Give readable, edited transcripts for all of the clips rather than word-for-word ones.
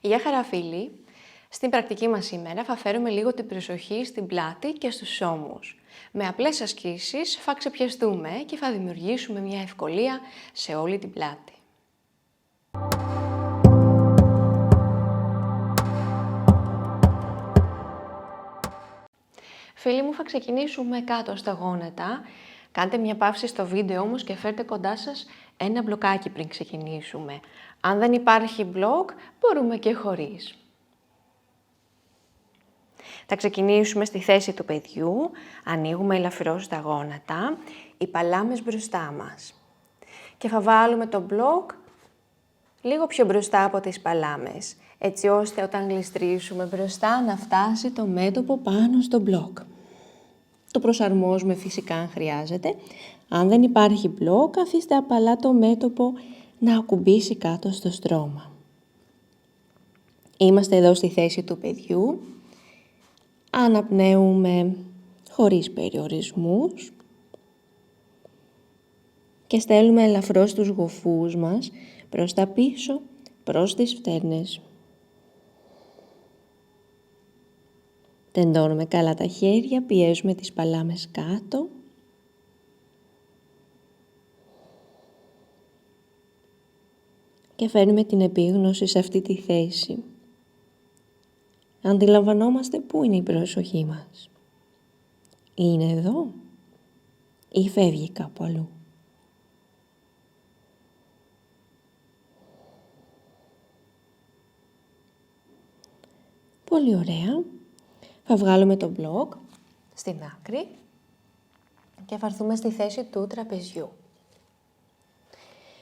Γεια χαρά φίλοι! Στην πρακτική μας σήμερα θα φέρουμε λίγο την προσοχή στην πλάτη και στους ώμους. Με απλές ασκήσεις θα ξεπιαστούμε και θα δημιουργήσουμε μια ευκολία σε όλη την πλάτη. Φίλοι μου, θα ξεκινήσουμε κάτω στα γόνατα. Κάντε μια παύση στο βίντεο όμως και φέρτε κοντά σας ένα μπλοκάκι πριν ξεκινήσουμε. Αν δεν υπάρχει μπλοκ, μπορούμε και χωρίς. Θα ξεκινήσουμε στη θέση του παιδιού, ανοίγουμε ελαφρώς τα γόνατα, οι παλάμες μπροστά μας. Και θα βάλουμε το μπλοκ λίγο πιο μπροστά από τις παλάμες, έτσι ώστε όταν γλιστρήσουμε μπροστά να φτάσει το μέτωπο πάνω στο μπλοκ. Το προσαρμόζουμε φυσικά αν χρειάζεται. Αν δεν υπάρχει μπλοκ, αφήστε απαλά το μέτωπο να ακουμπήσει κάτω στο στρώμα. Είμαστε εδώ στη θέση του παιδιού. Αναπνέουμε χωρίς περιορισμούς και στέλνουμε ελαφρώς τους γοφούς μας προς τα πίσω, προς τις φτέρνες. Τεντώνουμε καλά τα χέρια, πιέζουμε τις παλάμες κάτω. Και φέρνουμε την επίγνωση σε αυτή τη θέση. Αντιλαμβανόμαστε πού είναι η προσοχή μας. Είναι εδώ ή φεύγει κάπου αλλού. Πολύ ωραία. Θα βγάλουμε το μπλοκ στην άκρη και θα έρθουμε στη θέση του τραπεζιού.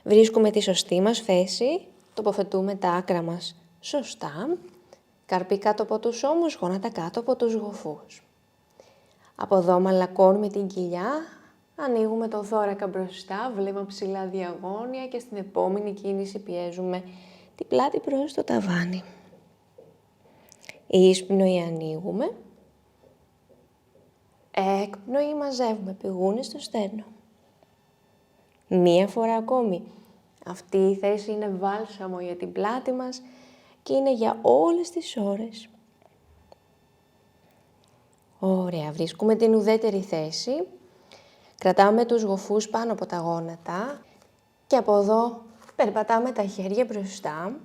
Βρίσκουμε τη σωστή μας θέση, τοποθετούμε τα άκρα μας σωστά, καρπί κάτω από τους ώμους, γόνατα κάτω από τους γοφούς. Από εδώ μαλακώνουμε την κοιλιά, ανοίγουμε το θώρακα μπροστά, βλέμμα ψηλά διαγώνια και στην επόμενη κίνηση πιέζουμε την πλάτη προς το ταβάνι. Ίσπνοη ανοίγουμε, έκπνοη μαζεύουμε, πηγούνι στο στέρνο. Μία φορά ακόμη. Αυτή η θέση είναι βάλσαμο για την πλάτη μας και είναι για όλες τις ώρες. Ωραία, βρίσκουμε την ουδέτερη θέση. Κρατάμε τους γοφούς πάνω από τα γόνατα και από εδώ περπατάμε τα χέρια μπροστά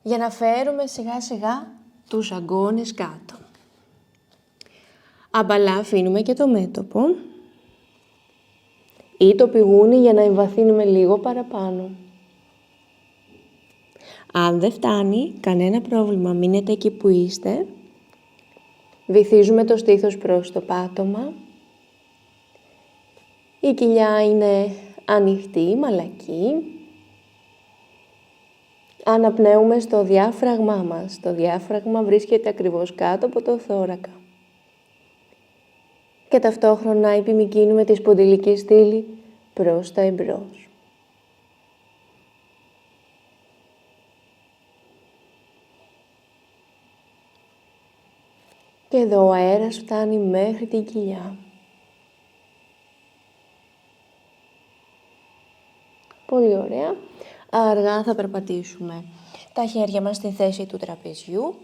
για να φέρουμε σιγά σιγά τους αγκώνες κάτω. Αμπαλά αφήνουμε και το μέτωπο ή το πηγούνι για να εμβαθύνουμε λίγο παραπάνω. Αν δεν φτάνει, κανένα πρόβλημα, μείνετε εκεί που είστε. Βυθίζουμε το στήθος προς το πάτωμα. Η κοιλιά είναι ανοιχτή, μαλακή. Αναπνέουμε στο διάφραγμά μας. Το διάφραγμα βρίσκεται ακριβώς κάτω από το θώρακα. Και ταυτόχρονα επιμικρύνουμε τη σπονδυλική στήλη προς τα εμπρός. Και εδώ ο αέρας φτάνει μέχρι την κοιλιά. Πολύ ωραία. Αργά θα περπατήσουμε τα χέρια μας στη θέση του τραπεζιού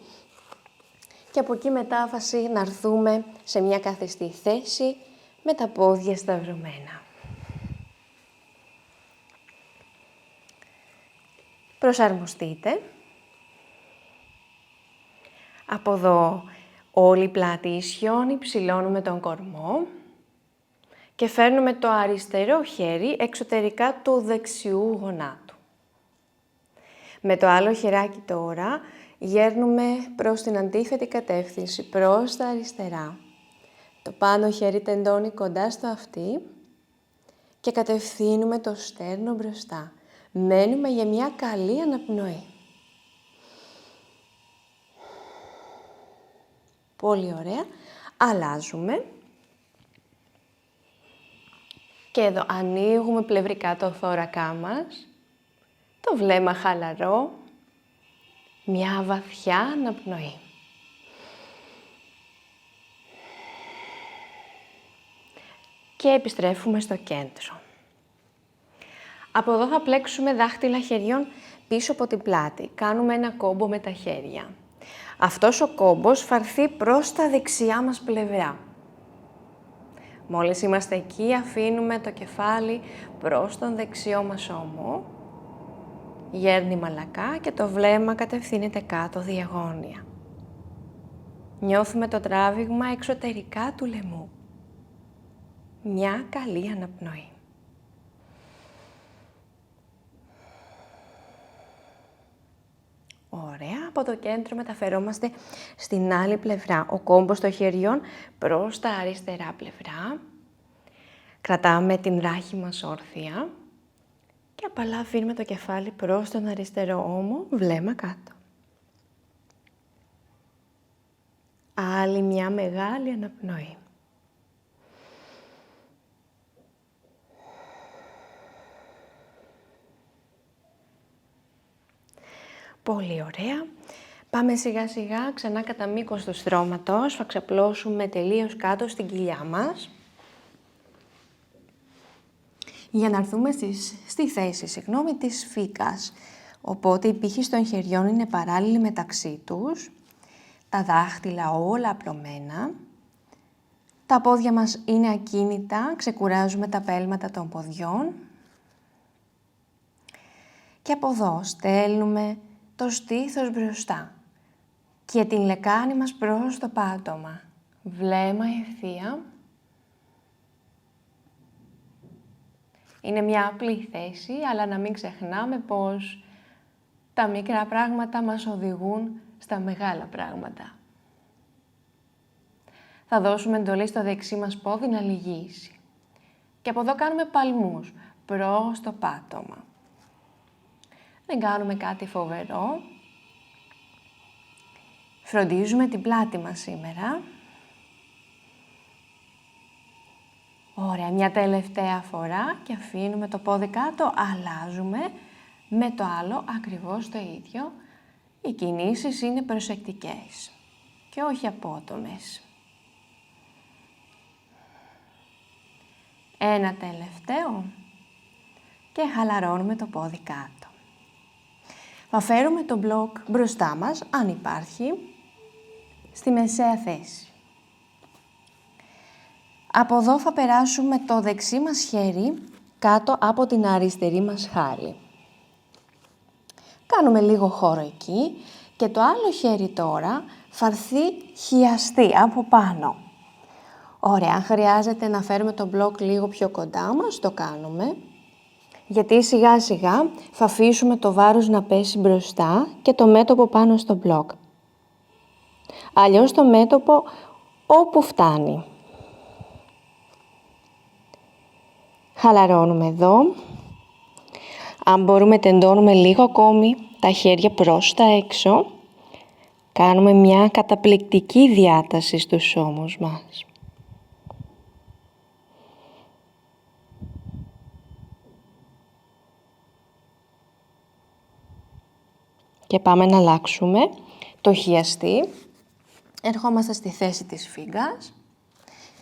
και από εκεί μετάφαση να έρθουμε σε μια καθιστή θέση με τα πόδια σταυρωμένα. Προσαρμοστείτε. Από εδώ όλη η πλάτη ισιώνει, ψηλώνουμε τον κορμό και φέρνουμε το αριστερό χέρι εξωτερικά του δεξιού γονάτου. Με το άλλο χεράκι τώρα γέρνουμε προς την αντίθετη κατεύθυνση, προς τα αριστερά. Το πάνω χέρι τεντώνει κοντά στο αυτί και κατευθύνουμε το στέρνο μπροστά. Μένουμε για μια καλή αναπνοή. Πολύ ωραία. Αλλάζουμε. Και εδώ ανοίγουμε πλευρικά το θώρακά μας. Το βλέμμα χαλαρό. Μια βαθιά αναπνοή. Και επιστρέφουμε στο κέντρο. Από εδώ θα πλέξουμε δάχτυλα χεριών πίσω από την πλάτη. Κάνουμε ένα κόμπο με τα χέρια. Αυτός ο κόμπος θα έρθει προς τα δεξιά μας πλευρά. Μόλις είμαστε εκεί, αφήνουμε το κεφάλι προς τον δεξιό μας ώμο. Γέρνει μαλακά και το βλέμμα κατευθύνεται κάτω διαγώνια. Νιώθουμε το τράβηγμα εξωτερικά του λαιμού. Μια καλή αναπνοή. Ωραία, από το κέντρο μεταφερόμαστε στην άλλη πλευρά. Ο κόμπος των χεριών προς τα αριστερά πλευρά. Κρατάμε την ράχη μας όρθια και απαλά αφήνουμε το κεφάλι προς τον αριστερό ώμο, βλέμμα κάτω. Άλλη μια μεγάλη αναπνοή. Πολύ ωραία. Πάμε σιγά σιγά ξανά κατά μήκος του στρώματος. Θα ξαπλώσουμε τελείως κάτω στην κοιλιά μας. Για να έρθουμε στη θέση της φύκας. Οπότε οι πύχες των χεριών είναι παράλληλοι μεταξύ τους. Τα δάχτυλα όλα απλωμένα. Τα πόδια μας είναι ακίνητα. Ξεκουράζουμε τα πέλματα των ποδιών. Και από εδώ στέλνουμε το στήθος μπροστά και την λεκάνη μας προς το πάτωμα. Βλέμμα ευθεία. Είναι μια απλή θέση, αλλά να μην ξεχνάμε πως τα μικρά πράγματα μας οδηγούν στα μεγάλα πράγματα. Θα δώσουμε εντολή στο δεξί μας πόδι να λυγίσει. Και από εδώ κάνουμε παλμούς προς το πάτωμα. Δεν κάνουμε κάτι φοβερό. Φροντίζουμε την πλάτη μας σήμερα. Ωραία, μια τελευταία φορά και αφήνουμε το πόδι κάτω, αλλάζουμε με το άλλο ακριβώς το ίδιο. Οι κινήσεις είναι προσεκτικές και όχι απότομες. Ένα τελευταίο και χαλαρώνουμε το πόδι κάτω. Θα φέρουμε το μπλοκ μπροστά μας, αν υπάρχει, στη μεσαία θέση. Από εδώ θα περάσουμε το δεξί μας χέρι κάτω από την αριστερή μας χάλη. Κάνουμε λίγο χώρο εκεί και το άλλο χέρι τώρα θα έρθει χιαστή από πάνω. Ωραία, αν χρειάζεται να φέρουμε το μπλοκ λίγο πιο κοντά μας, το κάνουμε. Γιατί σιγά σιγά θα αφήσουμε το βάρος να πέσει μπροστά και το μέτωπο πάνω στο μπλοκ. Αλλιώς το μέτωπο όπου φτάνει. Χαλαρώνουμε εδώ. Αν μπορούμε τεντώνουμε λίγο ακόμη τα χέρια προς τα έξω. Κάνουμε μια καταπληκτική διάταση στους ώμους μας. Και πάμε να αλλάξουμε το χιαστή. Ερχόμαστε στη θέση της φύγκας.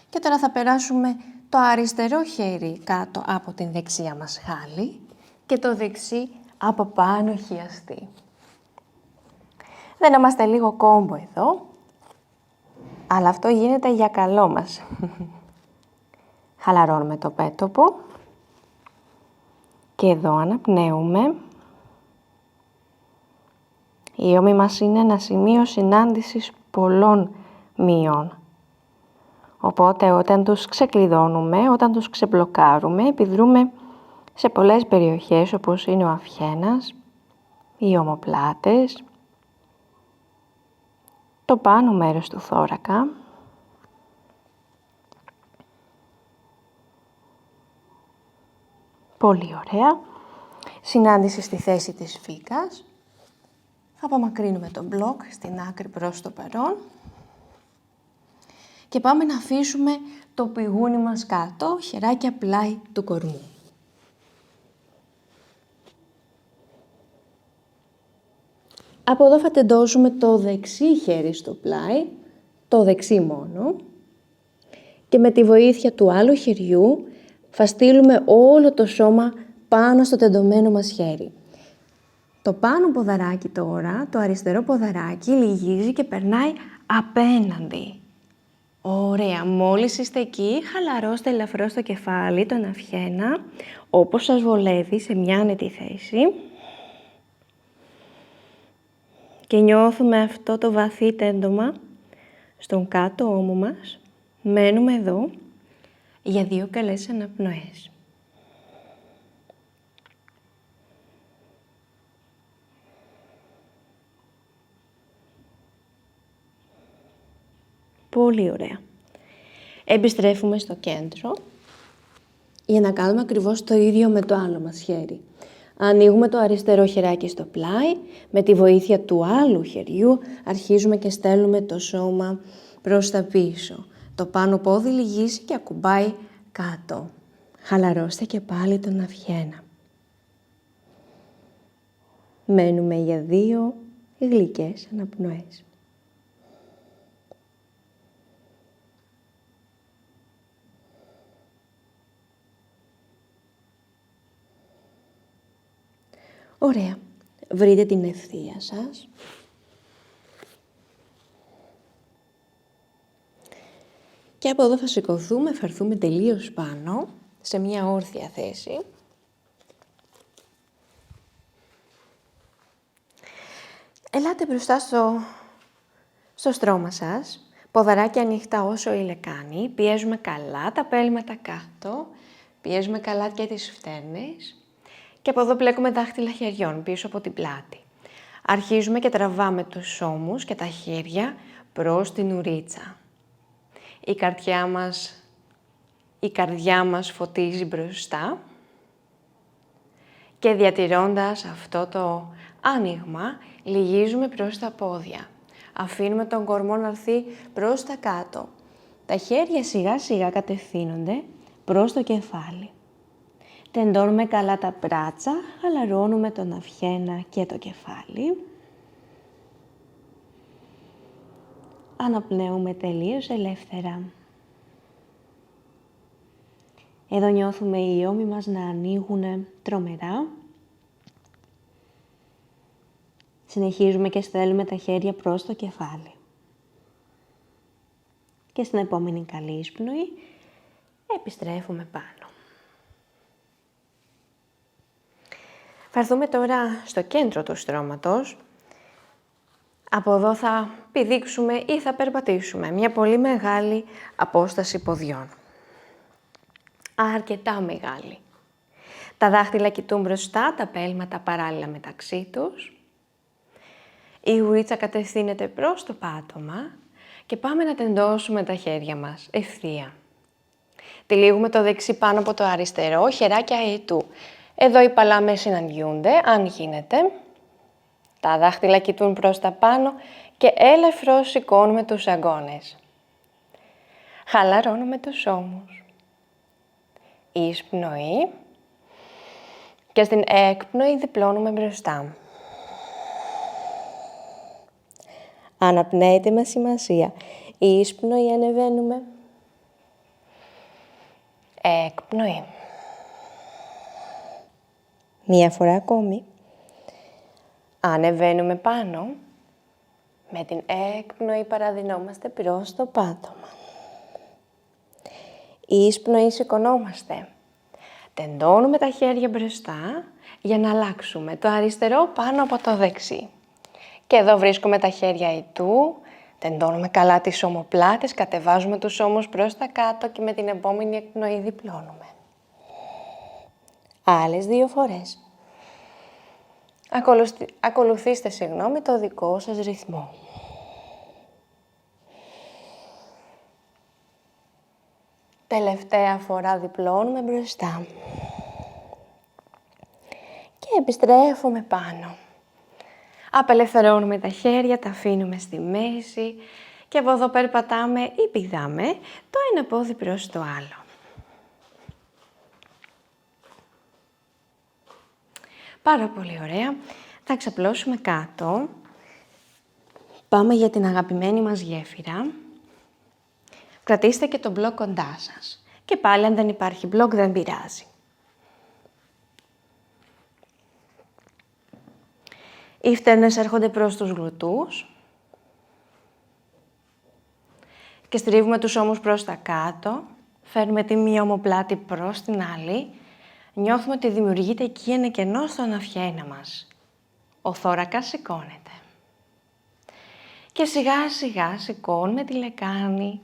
Και τώρα θα περάσουμε το αριστερό χέρι κάτω από την δεξιά μας χάλη και το δεξί από πάνω χιαστή. Δεν είμαστε λίγο κόμπο εδώ, αλλά αυτό γίνεται για καλό μας. Χαλαρώνουμε το μέτωπο και εδώ αναπνέουμε. Οι ώμοι μας είναι ένα σημείο συνάντησης πολλών μειών. Οπότε όταν τους ξεκλειδώνουμε, όταν τους ξεμπλοκάρουμε, επιδρούμε σε πολλές περιοχές όπως είναι ο αυχένας, οι ομοπλάτες, το πάνω μέρος του θώρακα. Πολύ ωραία. Συνάντηση στη θέση της φύκας. Θα απομακρύνουμε τον μπλοκ στην άκρη προς το παρόν. Και πάμε να αφήσουμε το πηγούνι μας κάτω, χεράκια πλάι του κορμού. Από εδώ θα τεντώσουμε το δεξί χέρι στο πλάι, το δεξί μόνο. Και με τη βοήθεια του άλλου χεριού θα στείλουμε όλο το σώμα πάνω στο τεντωμένο μας χέρι. Το πάνω ποδαράκι τώρα, το αριστερό ποδαράκι, λυγίζει και περνάει απέναντι. Ωραία, μόλις είστε εκεί, χαλαρώστε ελαφρώς το κεφάλι, τον αυχένα, όπως σας βολεύει, σε μια άνετη θέση. Και νιώθουμε αυτό το βαθύ τέντομα στον κάτω ώμο μας. Μένουμε εδώ για 2 καλές αναπνοές. Πολύ ωραία. Επιστρέφουμε στο κέντρο για να κάνουμε ακριβώς το ίδιο με το άλλο μας χέρι. Ανοίγουμε το αριστερό χεράκι στο πλάι, με τη βοήθεια του άλλου χεριού αρχίζουμε και στέλνουμε το σώμα προς τα πίσω. Το πάνω πόδι λυγίζει και ακουμπάει κάτω. Χαλαρώστε και πάλι τον αυχένα. Μένουμε για 2 γλυκές αναπνοές. Ωραία. Βρείτε την ευθεία σας. Και από εδώ θα σηκωθούμε, θα έρθουμε τελείως πάνω, σε μια όρθια θέση. Ελάτε μπροστά στο στρώμα σας, ποδαράκια ανοιχτά όσο η λεκάνη, πιέζουμε καλά τα πέλματα κάτω, πιέζουμε καλά και τις φτέρνες. Και από εδώ πλέκουμε δάχτυλα χεριών πίσω από την πλάτη. Αρχίζουμε και τραβάμε τους ώμους και τα χέρια προς την ουρίτσα. Η καρδιά μας φωτίζει μπροστά και διατηρώντας αυτό το άνοιγμα, λυγίζουμε προς τα πόδια. Αφήνουμε τον κορμό να έρθει προς τα κάτω. Τα χέρια σιγά σιγά κατευθύνονται προς το κεφάλι. Τεντώνουμε καλά τα μπράτσα, χαλαρώνουμε τον αυχένα και το κεφάλι. Αναπνέουμε τελείως ελεύθερα. Εδώ νιώθουμε οι ώμοι μας να ανοίγουν τρομερά. Συνεχίζουμε και στέλνουμε τα χέρια προς το κεφάλι. Και στην επόμενη καλή εισπνοή επιστρέφουμε πάνω. Θα έρθουμε τώρα στο κέντρο του στρώματος. Από εδώ θα πηδήξουμε ή θα περπατήσουμε μια πολύ μεγάλη απόσταση ποδιών. Αρκετά μεγάλη. Τα δάχτυλα κοιτούν μπροστά, τα πέλματα παράλληλα μεταξύ τους. Η ουρίτσα κατευθύνεται προς το πάτωμα και πάμε να τεντώσουμε τα χέρια μας ευθεία. Τυλίγουμε το δεξί πάνω από το αριστερό, χεράκια αετού. Εδώ οι παλάμες συναντιούνται, αν γίνεται. Τα δάχτυλα κοιτούν προς τα πάνω και ελαφρώς σηκώνουμε τους αγκώνες. Χαλαρώνουμε τους ώμους. Εισπνοή και στην έκπνοη διπλώνουμε μπροστά. Αναπνέεται με σημασία. Εισπνοή ανεβαίνουμε. Έκπνοη. Μία φορά ακόμη. Ανεβαίνουμε πάνω. Με την έκπνοη παραδεινόμαστε προς το πάτωμα. Εισπνοή σηκωνόμαστε. Τεντώνουμε τα χέρια μπροστά για να αλλάξουμε το αριστερό πάνω από το δεξί. Και εδώ βρίσκουμε τα χέρια αητού, τεντώνουμε καλά τις ομοπλάτες, κατεβάζουμε τους ώμους προς τα κάτω και με την επόμενη εκπνοή διπλώνουμε. Άλλες 2 φορές. Ακολουθήστε, το δικό σας ρυθμό. Τελευταία φορά διπλώνουμε μπροστά. Και επιστρέφουμε πάνω. Απελευθερώνουμε τα χέρια, τα αφήνουμε στη μέση και από εδώ περπατάμε ή πηδάμε το ένα πόδι προς το άλλο. Πάρα πολύ ωραία. Θα ξαπλώσουμε κάτω. Πάμε για την αγαπημένη μας γέφυρα. Κρατήστε και το μπλοκ κοντά σας. Και πάλι αν δεν υπάρχει μπλοκ δεν πειράζει. Οι φτέρνες έρχονται προς τους γλουτούς και στρίβουμε τους ώμους προς τα κάτω. Φέρνουμε τη μία ομοπλάτη προς την άλλη. Νιώθουμε ότι δημιουργείται εκεί ένα κενό στον αυχένα μας. Ο θώρακας σηκώνεται. Και σιγά σιγά σηκώνουμε τη λεκάνη.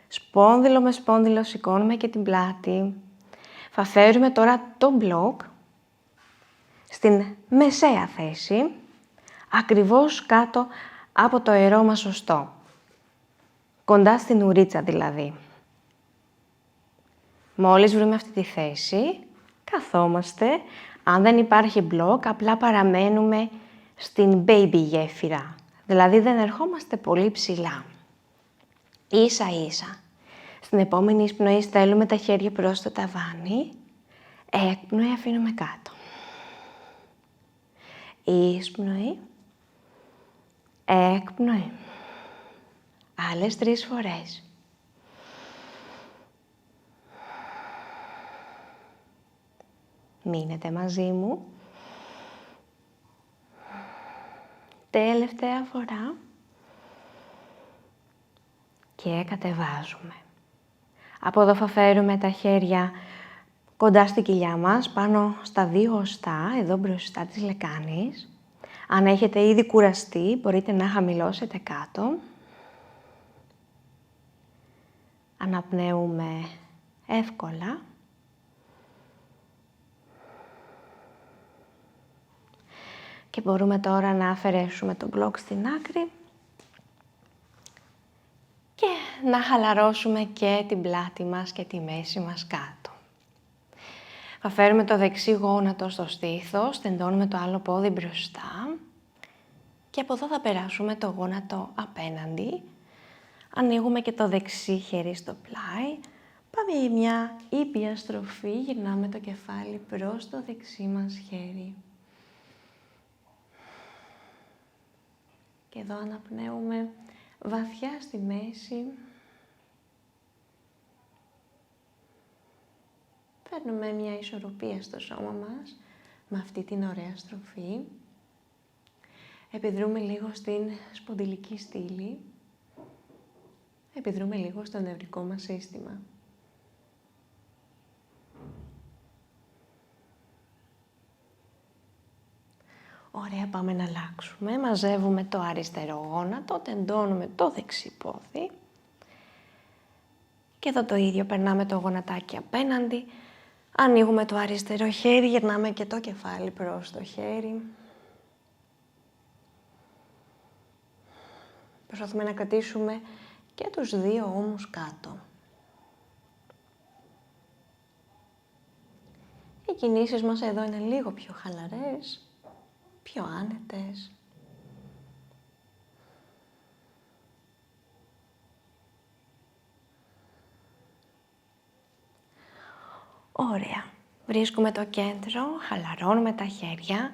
Σπόνδυλο με σπόνδυλο σηκώνουμε και την πλάτη. Θα φέρουμε τώρα το μπλοκ στην μεσαία θέση, ακριβώς κάτω από το ιερό μας οστό. Κοντά στην ουρίτσα δηλαδή. Μόλις βρούμε αυτή τη θέση, καθόμαστε. Αν δεν υπάρχει μπλοκ, απλά παραμένουμε στην baby γέφυρα. Δηλαδή δεν ερχόμαστε πολύ ψηλά. Ίσα ίσα. Στην επόμενη εισπνοή στέλνουμε τα χέρια προς το ταβάνι. Έκπνοη αφήνουμε κάτω. Εισπνοή. Έκπνοη. Άλλες 3 φορές. Μείνετε μαζί μου. Τελευταία φορά. Και κατεβάζουμε. Από εδώ θα φέρουμε τα χέρια κοντά στην κοιλιά μας, πάνω στα 2 οστά, εδώ μπροστά της λεκάνης. Αν έχετε ήδη κουραστεί, μπορείτε να χαμηλώσετε κάτω. Αναπνέουμε εύκολα. Και μπορούμε τώρα να αφαιρέσουμε τον μπλοκ στην άκρη και να χαλαρώσουμε και την πλάτη μας και τη μέση μας κάτω. Θα φέρουμε το δεξί γόνατο στο στήθος, τεντώνουμε το άλλο πόδι μπροστά και από εδώ θα περάσουμε το γόνατο απέναντι. Ανοίγουμε και το δεξί χέρι στο πλάι. Πάμε για μια ήπια στροφή, γυρνάμε το κεφάλι προς το δεξί μας χέρι. Και εδώ αναπνέουμε βαθιά στη μέση. Φέρνουμε μια ισορροπία στο σώμα μας με αυτή την ωραία στροφή. Επιδρούμε λίγο στην σπονδυλική στήλη. Επιδρούμε λίγο στο νευρικό μας σύστημα. Ωραία, πάμε να αλλάξουμε. Μαζεύουμε το αριστερό γόνατο, τεντώνουμε το δεξί πόδι. Και εδώ το ίδιο, περνάμε το γονατάκι απέναντι. Ανοίγουμε το αριστερό χέρι, γυρνάμε και το κεφάλι προς το χέρι. Προσπαθούμε να κρατήσουμε και τους 2 ώμους κάτω. Οι κινήσεις μας εδώ είναι λίγο πιο χαλαρές, πιο άνετες. Ωραία. Βρίσκουμε το κέντρο, χαλαρώνουμε τα χέρια.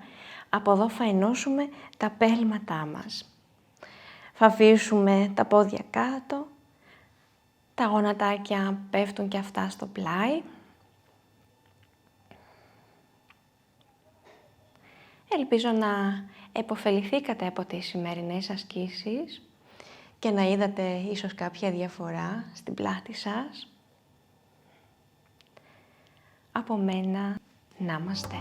Από εδώ θα ενώσουμε τα πέλματά μας. Θα αφήσουμε τα πόδια κάτω. Τα γονατάκια πέφτουν και αυτά στο πλάι. Ελπίζω να επωφεληθήκατε από τις σημερινές ασκήσεις και να είδατε ίσως κάποια διαφορά στην πλάτη σας. Από μένα, να είμαστε.